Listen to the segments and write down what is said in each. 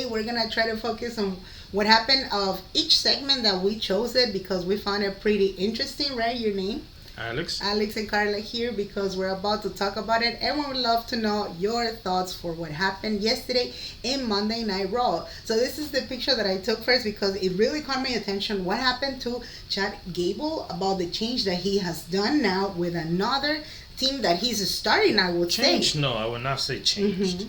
today we're gonna try to focus on what happened of each segment that we chose it because we found it pretty interesting, right? Your name? Alex and Carla here because we're about to talk about it and we would love to know your thoughts for what happened yesterday in Monday Night Raw. So this is the picture that I took first because it really caught my attention. What happened to Chad Gable about the change that he has done now with another team that he's starting, I would changed? say. No, I would not say changed.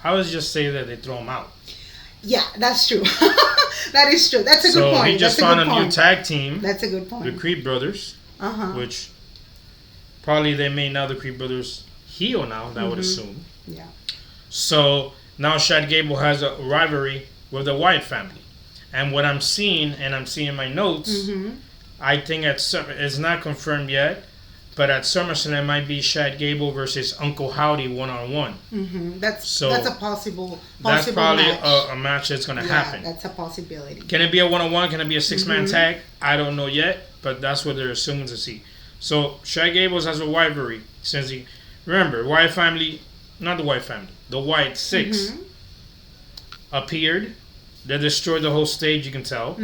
I would just say that they throw him out. Yeah, that's true. That is true. That's a good point. So he just found a new tag team. That's a good point. The Creed Brothers. Which probably they made now the Creed Brothers heel now, I would assume. Yeah. So now Chad Gable has a rivalry with the Wyatt family. And what I'm seeing, and I'm seeing my notes, I think it's not confirmed yet, but at SummerSlam it might be Chad Gable versus Uncle Howdy one-on-one. That's a possible that's probably match. A match that's going to happen. That's a possibility. Can it be a one-on-one? Can it be a six-man tag? I don't know yet, but that's what they're assuming to see. So Chad Gable has a rivalry since remember, Wyatt family, not the Wyatt family, the Wyatt Six appeared. They destroyed the whole stage, you can tell.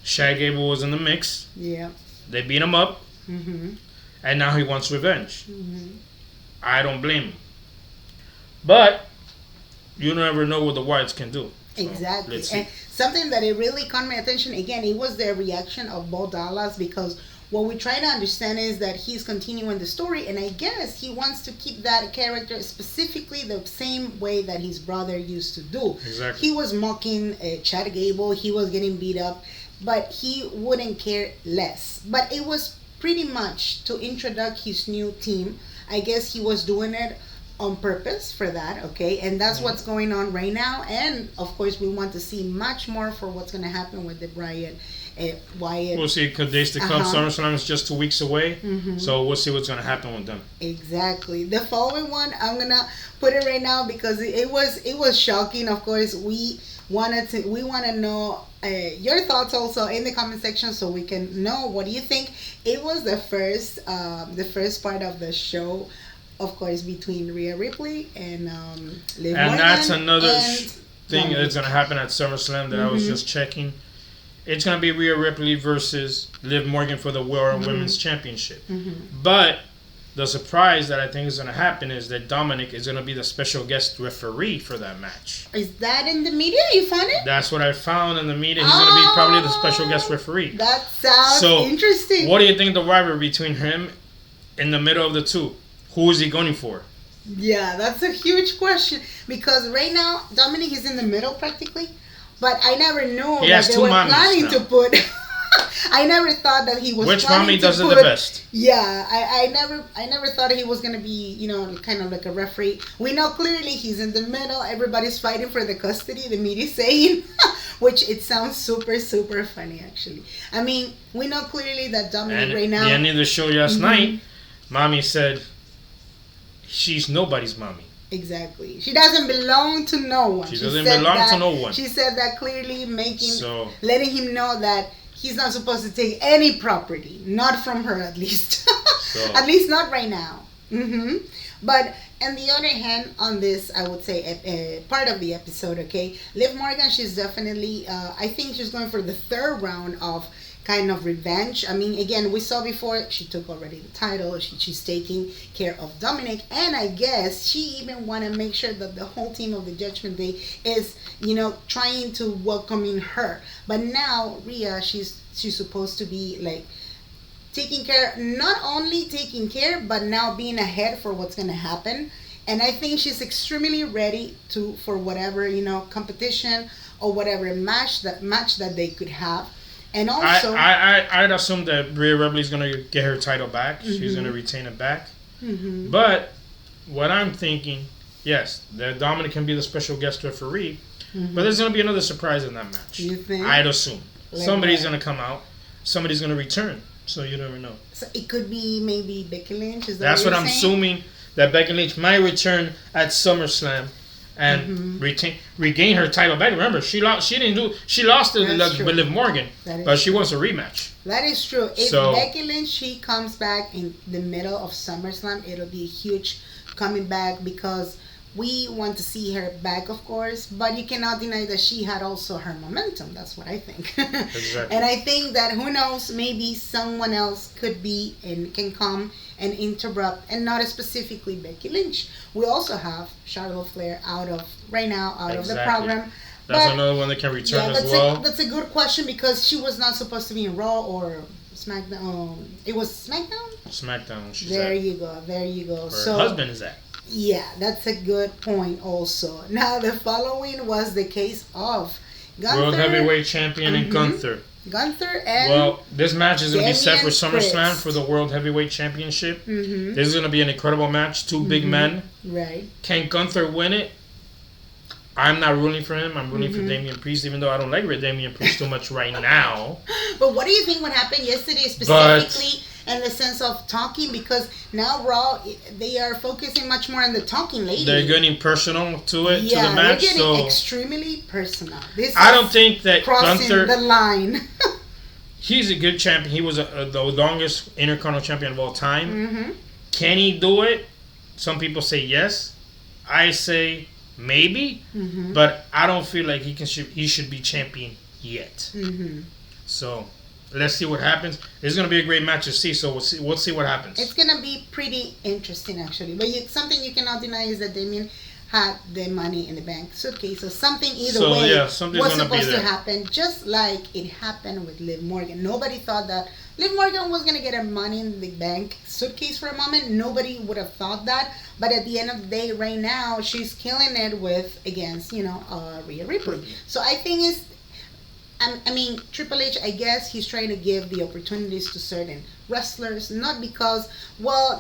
Chad Gable was in the mix. Yeah. They beat him up. And now he wants revenge. I don't blame him. But you never know what the Wyatts can do. So exactly. And something that it really caught my attention, again, it was the reaction of Bo Dallas because what we try to understand is that he's continuing the story and I guess he wants to keep that character specifically the same way that his brother used to do. Exactly. He was mocking Chad Gable. He was getting beat up, but he wouldn't care less. But it was pretty much to introduce his new team. I guess he was doing it on purpose for that, okay? And that's what's going on right now. And of course, we want to see much more for what's going to happen with the Wyatt. We'll see, because days to come. SummerSlam is just 2 weeks away, so we'll see what's going to happen with them. Exactly. The following one, I'm gonna put it right now because it was shocking. Of course, we want to know your thoughts also in the comment section so we can know what do you think. It was the first part of the show, of course, between Rhea Ripley and Liv Morgan. And that's another thing that's going to happen at SummerSlam that I was just checking. It's going to be Rhea Ripley versus Liv Morgan for the World Women's Championship. But the surprise that I think is going to happen is that Dominic is going to be the special guest referee for that match. Is that in the media? You found it? That's what I found in the media. He's going to be probably the special guest referee. That sounds interesting. What do you think the rivalry between him in the middle of the two? Who is he going for? Yeah, that's a huge question because right now Dominic is in the middle practically. But I never knew that they were planning to put. I never thought that he was. Which mommy does it the best? Yeah, I never thought he was gonna be, kind of like a referee. We know clearly he's in the middle. Everybody's fighting for the custody. The media saying, which it sounds super super funny actually. I mean, we know clearly that Dominic right now. The end of the show last night, mommy said, she's nobody's mommy. Exactly. She doesn't belong to no one. She doesn't belong to no one. She said that clearly, letting him know that he's not supposed to take any property. Not from her, at least. At least not right now. But on the other hand, on this, I would say part of the episode, okay, Liv Morgan, she's definitely, I think she's going for the third round of kind of revenge. I mean, again, we saw before she took already the title. She's taking care of Dominic, and I guess she even want to make sure that the whole team of the Judgment Day is, trying to welcome in her. But now Rhea, she's supposed to be like taking care, not only taking care, but now being ahead for what's gonna happen. And I think she's extremely ready for whatever competition or whatever match that they could have. And also, I'd assume that Rhea Ripley is going to get her title back. She's going to retain it back. But what I'm thinking, yes, that Dominic can be the special guest referee, but there's going to be another surprise in that match. You think? I'd assume. Somebody's going to come out. Somebody's going to return. So you never know. So it could be maybe Becky Lynch. That's what I'm assuming, that Becky Lynch might return at SummerSlam and regain her title back. Remember, she lost to Liv Morgan, but she wants a rematch. That is true. If Becky Lynch she comes back in the middle of SummerSlam, it'll be a huge coming back because We want to see her back, of course, but you cannot deny that she had also her momentum. That's what I think. Exactly. And I think that, who knows, maybe someone else could be and can come and interrupt, and not specifically Becky Lynch. We also have Charlotte Flair out of the program. That's another one that can return as well. That's a good question, because she was not supposed to be in Raw or SmackDown. It was SmackDown? SmackDown. There you go. Her husband is at. Yeah, that's a good point also. Now, the following was the case of Gunther, World Heavyweight Champion, and Gunther. Gunther and... Well, this match is going to be set for SummerSlam for the World Heavyweight Championship. This is going to be an incredible match. Two big men. Right. Can Gunther win it? I'm not rooting for him. I'm rooting for Damian Priest, even though I don't like Damian Priest too much right now. But what do you think what happened yesterday specifically in the sense of talking? Because now Raw, they are focusing much more on the talking lately. They're getting personal to it, to the match. They're getting extremely personal. I don't think that crossing Gunther... the line. He's a good champion. He was the longest Intercontinental Champion of all time. Can he do it? Some people say yes. I say... maybe, but I don't feel like he should be champion yet. So let's see what happens. It's gonna be a great match to see. So we'll see what happens. It's gonna be pretty interesting, actually. But something you cannot deny is that Damian had the Money in the Bank suitcase. So something was supposed to happen, just like it happened with Liv Morgan. Nobody thought that Liv Morgan was going to get a Money in the Bank suitcase for a moment. Nobody would have thought that. But at the end of the day, right now, she's killing it against Rhea Ripley. So I think Triple H, I guess he's trying to give the opportunities to certain wrestlers, not because,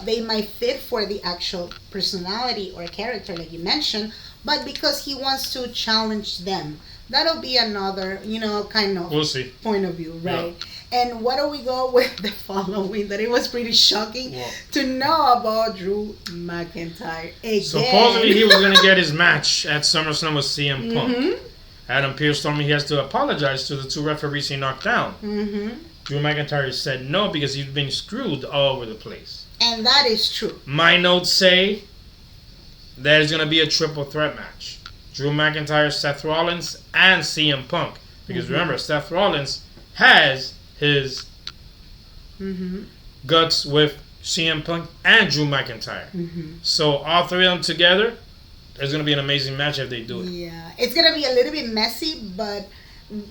they might fit for the actual personality or character like you mentioned, but because he wants to challenge them. That'll be another, kind of we'll see. Point of view, right? Yeah. And what do we go with the following? That it was pretty shocking to know about Drew McIntyre again. Supposedly he was going to get his match at SummerSlam with CM Punk. Adam Pearce told me he has to apologize to the two referees he knocked down. Drew McIntyre said no because he's been screwed all over the place. And that is true. My notes say that it's going to be a triple threat match. Drew McIntyre, Seth Rollins, and CM Punk. Because remember, Seth Rollins has his guts with CM Punk and Drew McIntyre. So all three of them together, it's going to be an amazing match if they do it. Yeah, it's going to be a little bit messy, but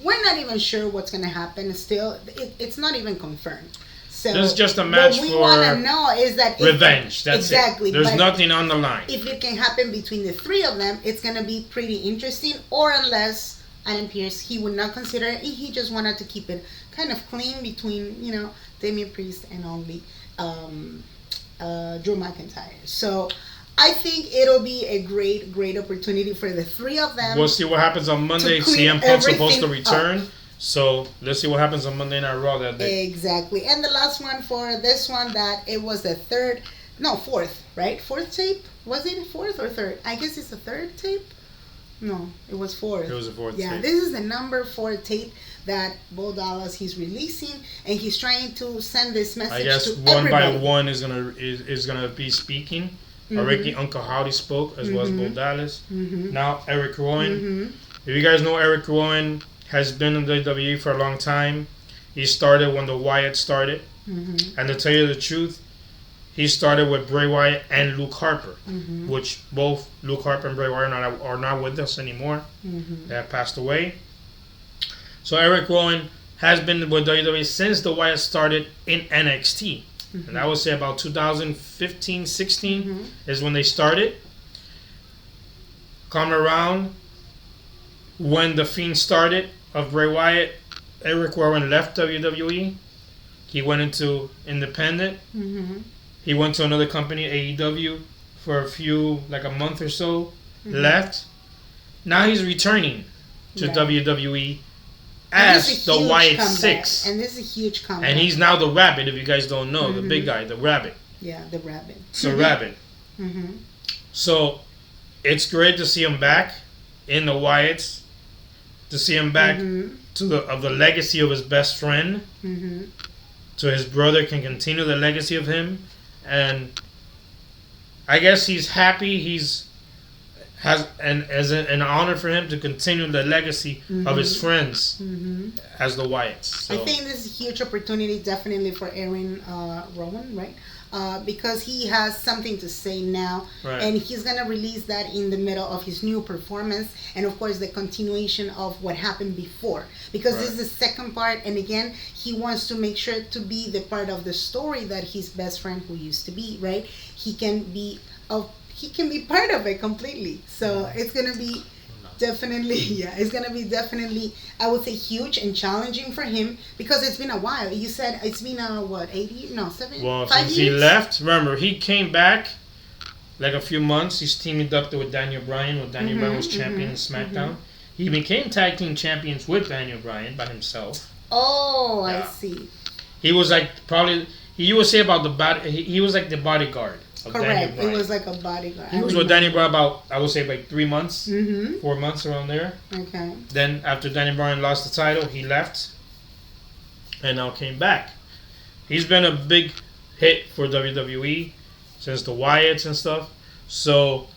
we're not even sure what's going to happen. Still, it's not even confirmed. So this is just a match what we want to know is that revenge. That's exactly. It. There's nothing on the line. If it can happen between the three of them, it's going to be pretty interesting. Or unless Adam Pearce, he would not consider it. He just wanted to keep it kind of clean between, Damian Priest and only Drew McIntyre. So I think it'll be a great, great opportunity for the three of them. We'll see what happens on Monday. CM Punk's supposed to return. So let's see what happens on Monday Night Raw that day. Exactly. And the last one for this one, that it was the fourth, right? Fourth tape? Was it fourth or third? I guess it's the third tape. No, it was fourth. It was the fourth tape. Yeah, this is the number 4 tape that Bo Dallas he's releasing, and he's trying to send this message to everybody. I guess one by one is gonna be speaking. Already Uncle Howdy spoke, as well as Bo Dallas. Now Eric Rowan. If you guys know, Eric Rowan has been in WWE for a long time. He started when the Wyatt started. And to tell you the truth, he started with Bray Wyatt and Luke Harper, which both Luke Harper and Bray Wyatt are not with us anymore. They have passed away. So Eric Rowan has been with WWE since the Wyatt started in NXT. And I would say about 2015, 16 is when they started. Coming around when the Fiend started of Bray Wyatt, Eric Rowan left WWE. He went into independent. He went to another company, AEW, for a month or so. Left. Now he's returning to WWE as the Wyatt Six. And this is a huge comeback. And he's now the Rabbit, if you guys don't know. The big guy, the Rabbit. Yeah, the Rabbit. So Rabbit. So it's great to see him back in the Wyatts. To see him back to the legacy of his best friend. So his brother can continue the legacy of him. And I guess he's happy. as an honor for him to continue the legacy of his friends as the Wyatts. So. I think this is a huge opportunity, definitely for Aaron Rowan, right? Because he has something to say now, and he's gonna release that in the middle of his new performance, and of course the continuation of what happened before. Because this is the second part, and again, he wants to make sure to be the part of the story that his best friend who used to be, right? He can be part of it completely. So it's gonna be definitely, it's gonna be definitely, I would say, huge and challenging for him, because it's been a while. You said it's been 5 years? He left. Remember, he came back like a few months. He's teamed up with Daniel Bryan when Daniel Bryan was champion in SmackDown. He became tag team champions with Daniel Bryan by himself. Oh, I see. He was like you would say about the body. He was like the bodyguard. Correct. It was like a bodyguard. He was with Daniel Bryan about, I would say, like 3 months, 4 months around there. Okay. Then after Daniel Bryan lost the title, he left and now came back. He's been a big hit for WWE since the Wyatts and stuff. So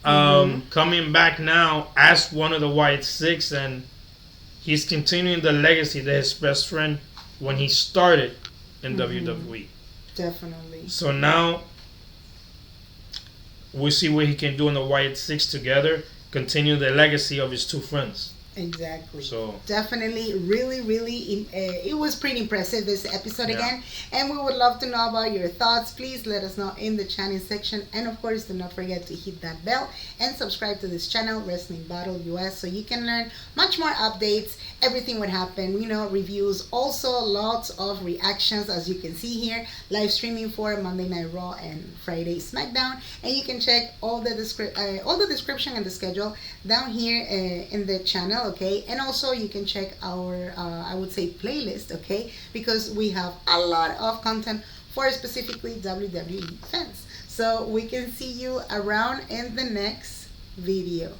coming back now as one of the Wyatt Six, and he's continuing the legacy that his best friend when he started in WWE. Definitely. So now we'll see what he can do in the Wyatt Six together, continue the legacy of his two friends. Exactly. So definitely, really, it was pretty impressive, this episode again. And we would love to know about your thoughts. Please let us know in the chatting section. And of course, do not forget to hit that bell and subscribe to this channel, Wrestling Battle US, so you can learn much more updates, everything what happened, reviews, also lots of reactions, as you can see here, live streaming for Monday Night Raw and Friday SmackDown. And you can check all the description and the schedule down here in the channel. Okay, and also you can check our I would say playlist, okay, because we have a lot of content for specifically WWE fans. So we can see you around in the next video.